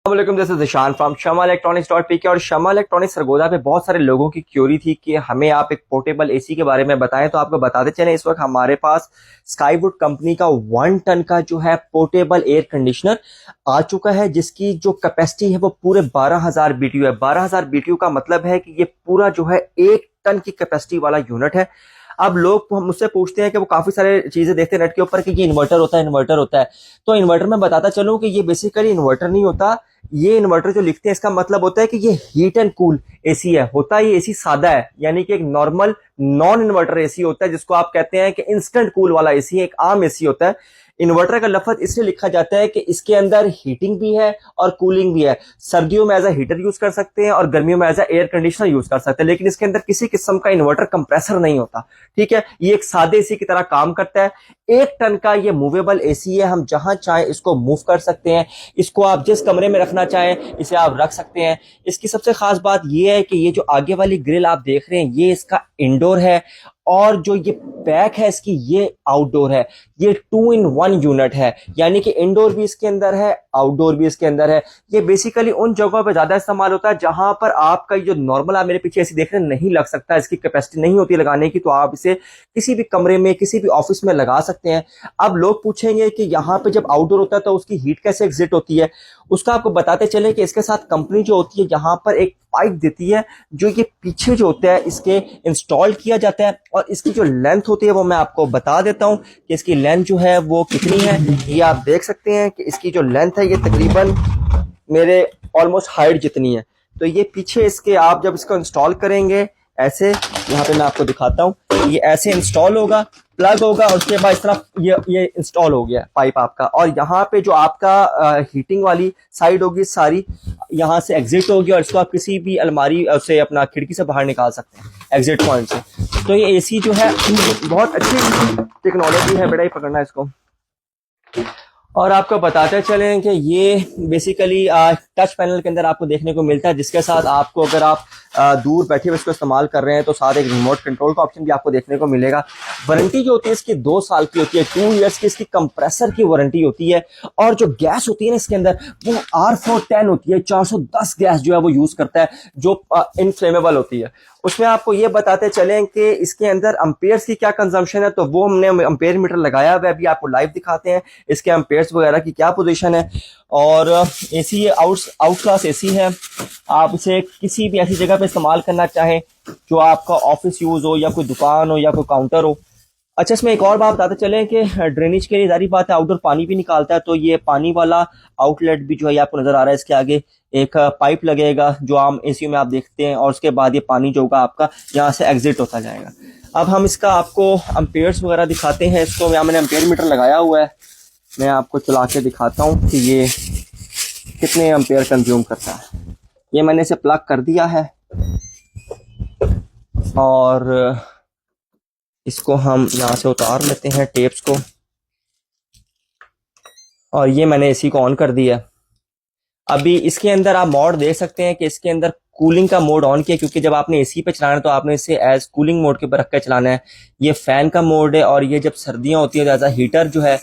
This is Ishan from Shama electronics .pk। और शमा electronics Sargodha पे बहुत सारे लोगों की क्यूरी थी कि हमें आप एक पोर्टेबल एसी के बारे में बताएं, तो आपको बताते चलें इस वक्त हमारे पास स्काईवुड कंपनी का 1 टन का जो है पोर्टेबल एयर कंडीशनर आ चुका है, जिसकी जो कैपेसिटी है वो पूरे 12,000 BTU है। 12,000 BTU का मतलब है कि ये पूरा जो है 1 टन की कैपेसिटी वाला यूनिट है। अब लोग मुझसे पूछते हैं कि वो काफी सारे चीजें देखते हैं नेट के ऊपर कि ये इन्वर्टर होता है, इन्वर्टर होता है। तो इन्वर्टर में बताता चलूं कि ये बेसिकली इन्वर्टर नहीं होता। ये इन्वर्टर जो लिखते हैं इसका मतलब होता है कि ये हीट एंड कूल एसी है। होता ये एसी सादा है, यानी कि एक नॉर्मल नॉन इन्वर्टर एसी होता है, जिसको आप कहते हैं कि इंस्टेंट कूल वाला एसी, एक आम एसी होता है। इन्वर्टर का लफ्ज इसलिए लिखा जाता है कि इसके अंदर हीटिंग भी है और कूलिंग भी है। सर्दियों में एज अ हीटर यूज कर सकते हैं और गर्मियों में as a air conditioner use कर सकते हैं, लेकिन इसके अंदर किसी किस्म का इन्वर्टर कंप्रेसर नहीं होता। ठीक है, ये एक सादे एसी की तरह काम करता है। 1 टन का ये मूवेबल एसी है, हम जहां चाहें इसको मूव कर सकते हैं। इसको आप जिस कमरे में रखना चाहें इसे आप रख सकते हैं। इसकी सबसे खास बात यह है कि ये जो आगे वाली ग्रिल आप देख रहे हैं ये इसका इंडोर है, और जो ये बैक है इसकी ये आउटडोर है। ये 2 in 1 यूनिट है, यानी कि इंडोर भी इसके अंदर है, आउटडोर भी इसके अंदर है। ये बेसिकली उन जगहों पे ज्यादा इस्तेमाल होता है जहां पर आपका जो नॉर्मल आप मेरे पीछे ऐसे देख रहे हैं नहीं लग सकता, इसकी कैपेसिटी नहीं होती लगाने की, तो आप इसे किसी भी कमरे में किसी भी ऑफिस में लगा सकते हैं। अब लोग पूछेंगे कि यहाँ पे जब आउटडोर होता है तो उसकी हीट कैसे एग्जिट होती है। उसका आपको बताते चले कि इसके साथ कंपनी जो होती है यहाँ पर एक पाइप देती है, जो ये पीछे जो होता है इसके इंस्टॉल किया जाता है। और इसकी जो लेंथ होती है वो मैं आपको बता देता हूँ कि इसकी लेंथ जो है वो कितनी है। ये आप देख सकते हैं कि इसकी जो लेंथ है ये तकरीबन मेरे ऑलमोस्ट हाइट जितनी है। तो ये पीछे इसके आप जब इसको इंस्टॉल करेंगे ऐसे, यहाँ पे मैं आपको दिखाता हूँ, ये ऐसे इंस्टॉल होगा, प्लग होगा और उसके बाद इस तरफ ये इंस्टॉल हो गया पाइप आपका। और यहाँ पे जो आपका हीटिंग वाली साइड होगी सारी यहाँ से एग्जिट होगी, और इसको आप किसी भी अलमारी से अपना खिड़की से बाहर निकाल सकते हैं एग्जिट पॉइंट से। तो ये एसी जो है बहुत अच्छी टेक्नोलॉजी है, बेटा ही पकड़ना है इसको। और आपको बताते चलें कि ये बेसिकली टच पैनल के अंदर आपको देखने को मिलता है, जिसके साथ आपको अगर आप दूर बैठे हुए इसको इस्तेमाल कर रहे हैं तो साथ एक रिमोट कंट्रोल का ऑप्शन भी आपको देखने को मिलेगा। वारंटी जो होती है इसकी 2 साल की होती है, 2 इयर्स की इसकी कंप्रेसर की वारंटी होती है। और जो गैस होती है ना इसके अंदर वो R410 होती है, 410 गैस जो है वो यूज करता है, जो इनफ्लेमेबल होती है। उसमें आपको ये बताते चलें कि इसके अंदर अम्पेयर्स की क्या कंजम्पशन है, तो वो हमने अम्पेयर मीटर लगाया हुआ है, अभी आपको लाइव दिखाते हैं इसके अम्पेयर्स वगैरह की क्या पोजीशन है। और एसी ये आउट क्लास एसी है, आप इसे किसी भी ऐसी जगह पे इस्तेमाल करना चाहें जो आपका ऑफिस यूज हो या कोई दुकान हो या कोई काउंटर हो। अच्छा, इसमें एक और बात बताते चलें कि ड्रेनेज के लिए जारी बात है, आउटडोर पानी भी निकालता है, तो ये पानी वाला आउटलेट भी जो है आपको नजर आ रहा है। इसके आगे एक पाइप लगेगा जो आम एसी में आप देखते हैं, और उसके बाद ये पानी जो होगा आपका यहाँ से एग्जिट होता जाएगा। अब हम इसका आपको अम्पेयर्स वगैरह दिखाते हैं। इसको यहाँ मैंने अम्पेयर मीटर लगाया हुआ है, मैं आपको चला के दिखाता हूँ कि ये कितने अम्पेयर कंज्यूम करता है। ये मैंने इसे प्लग कर दिया है और इसको हम यहाँ से उतार लेते हैं टेप्स को, और ये मैंने एसी को ऑन कर दिया। अभी इसके अंदर आप मोड देख सकते हैं कि इसके अंदर कूलिंग का मोड ऑन किया, क्योंकि जब आपने एसी पे चलाना है तो आपने इसे एज कूलिंग मोड के ऊपर रख कर चलाना है। ये फैन का मोड है, और ये जब सर्दियां होती है तो एज अ हीटर जो है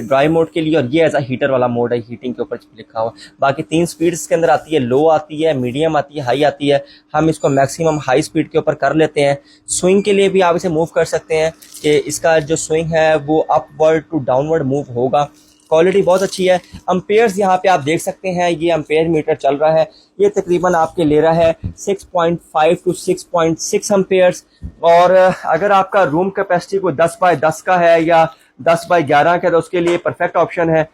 ड्राई मोड के लिए, और ये एज अ हीटर वाला मोड है, हीटिंग के ऊपर लिखा हुआ। बाकी 3 स्पीड इसके अंदर आती है, लो आती है, मीडियम आती है, हाई आती है। हम इसको मैक्सिमम हाई स्पीड के ऊपर कर लेते हैं। स्विंग के लिए भी आप इसे मूव कर सकते हैं कि इसका जो स्विंग है वो अपवर्ड टू डाउनवर्ड मूव होगा। क्वालिटी बहुत अच्छी है। अम्पेयर्स यहाँ पे आप देख सकते हैं, ये अम्पेयर मीटर चल रहा है, ये तकरीबन आपके ले रहा है 6.5 to 6.6 अम्पेयर्स। और अगर आपका रूम कैपेसिटी को 10 बाय 10 का है या 10 बाय 11 का, तो उसके लिए परफेक्ट ऑप्शन है।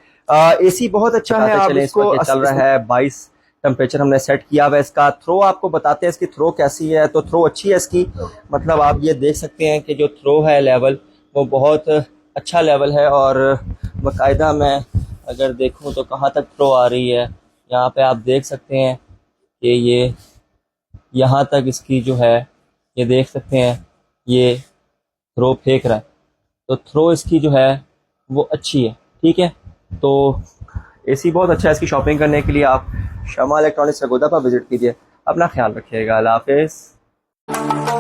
एसी बहुत अच्छा है। आप इसको चल रहा है 22 टेम्परेचर हमने सेट किया हुआ है। इसका थ्रो आपको बताते हैं इसकी थ्रो कैसी है, तो थ्रो अच्छी है इसकी। मतलब आप ये देख सकते हैं कि जो थ्रो है लेवल वो बहुत अच्छा लेवल है। और बाकायदा मैं अगर देखूं तो कहाँ तक थ्रो आ रही है, यहाँ पे आप देख सकते हैं कि ये यहाँ तक इसकी जो है ये देख सकते हैं, ये थ्रो फेंक रहा है, तो थ्रो इसकी जो है वो अच्छी है। ठीक है, तो एसी बहुत अच्छा है। इसकी शॉपिंग करने के लिए आप शमा इलेक्ट्रॉनिक्स सरगोदा पर विजिट कीजिए। अपना ख्याल रखिएगा। अल्लाह हाफिज़।